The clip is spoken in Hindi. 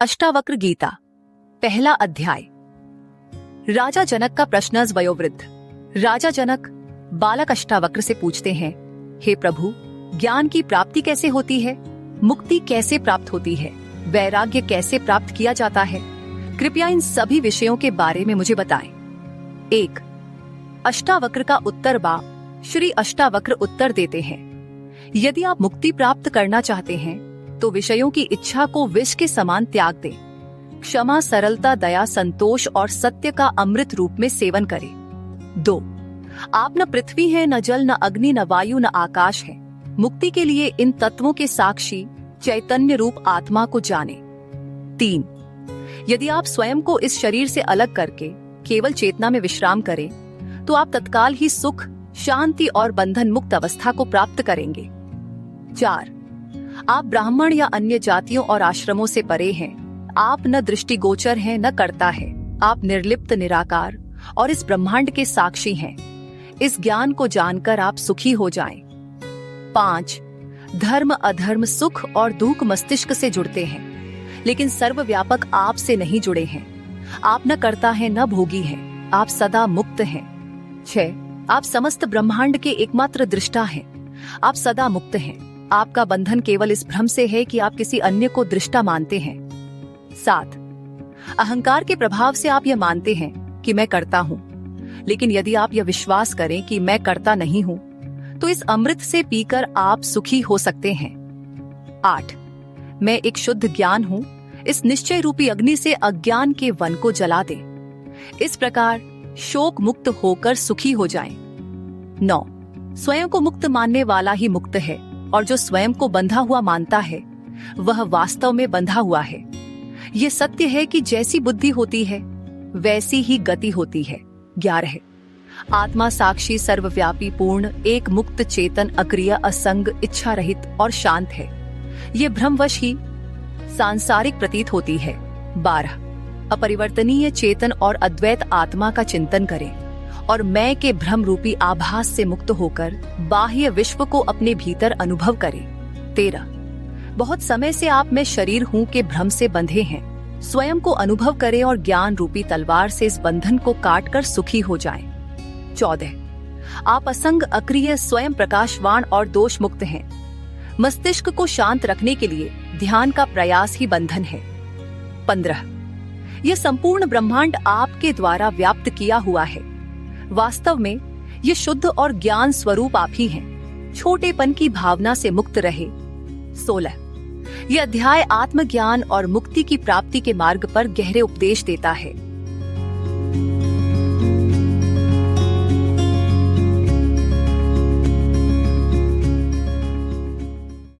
अष्टावक्र गीता, पहला अध्याय। राजा जनक का प्रश्न वयोवृद्ध। राजा जनक बालक अष्टावक्र से पूछते हैं, हे प्रभु, ज्ञान की प्राप्ति कैसे होती है? मुक्ति कैसे प्राप्त होती है? वैराग्य कैसे प्राप्त किया जाता है? कृपया इन सभी विषयों के बारे में मुझे बताएं। 1. अष्टावक्र का उत्तर बा। श्री अष्टावक्र उत्तर देते हैं, यदि आप मुक्ति प्राप्त करना चाहते हैं तो विषयों की इच्छा को विष के समान त्याग दें। क्षमा, सरलता, दया, संतोष और सत्य का अमृत रूप में सेवन करें। 2. आप न पृथ्वी हैं, न जल, न अग्नि, न वायु, न आकाश है। मुक्ति के लिए इन तत्वों के साक्षी चैतन्य रूप आत्मा को जाने। 3. यदि आप स्वयं को इस शरीर से अलग करके केवल चेतना में विश्राम करें तो आप तत्काल ही सुख, शांति और बंधन मुक्त अवस्था को प्राप्त करेंगे। 4. आप ब्राह्मण या अन्य जातियों और आश्रमों से परे हैं। आप न दृष्टिगोचर हैं, न कर्ता है। आप निर्लिप्त, निराकार और इस ब्रह्मांड के साक्षी हैं। इस ज्ञान को जानकर आप सुखी हो जाएं। 5. धर्म, अधर्म, सुख और दुख मस्तिष्क से जुड़ते हैं, लेकिन सर्वव्यापक आप से नहीं जुड़े हैं। आप न कर्ता है, न भोगी हैं। आप सदा मुक्त हैं। 6. आप समस्त ब्रह्मांड के एकमात्र दृष्टा हैं। आप सदा मुक्त हैं। आपका बंधन केवल इस भ्रम से है कि आप किसी अन्य को दृष्टा मानते हैं। 7. अहंकार के प्रभाव से आप यह मानते हैं कि मैं करता हूँ, लेकिन यदि आप यह विश्वास करें कि मैं करता नहीं हूँ तो इस अमृत से पीकर आप सुखी हो सकते हैं। 8. मैं एक शुद्ध ज्ञान हूँ। इस निश्चय रूपी अग्नि से अज्ञान के वन को जला दें। इस प्रकार शोक मुक्त होकर सुखी हो जाएं। 9. स्वयं को मुक्त मानने वाला ही मुक्त है, और जो स्वयं को बंधा हुआ मानता है वह वास्तव में बंधा हुआ है। ये सत्य है कि जैसी बुद्धि होती है वैसी ही गति होती है। 11. आत्मा साक्षी, सर्वव्यापी, पूर्ण, एक मुक्त चेतन, अक्रिय, असंग, इच्छा रहित और शांत है। ये भ्रमवश ही सांसारिक प्रतीत होती है। 12. अपरिवर्तनीय, चेतन और अद्वैत आत्मा का चिंतन करें और मैं के भ्रम रूपी आभास से मुक्त होकर बाह्य विश्व को अपने भीतर अनुभव करें। 13. बहुत समय से आप मैं शरीर हूँ के भ्रम से बंधे हैं। स्वयं को अनुभव करें और ज्ञान रूपी तलवार से इस बंधन को काटकर सुखी हो जाएं। 14. आप असंग, अक्रिय, स्वयं प्रकाशवान और दोष मुक्त हैं। मस्तिष्क को शांत रखने के लिए ध्यान का प्रयास ही बंधन है। 15. यह संपूर्ण ब्रह्मांड आपके द्वारा व्याप्त किया हुआ है। वास्तव में ये शुद्ध और ज्ञान स्वरूप आप ही हैं। छोटेपन की भावना से मुक्त रहे। 16. यह अध्याय आत्मज्ञान और मुक्ति की प्राप्ति के मार्ग पर गहरे उपदेश देता है।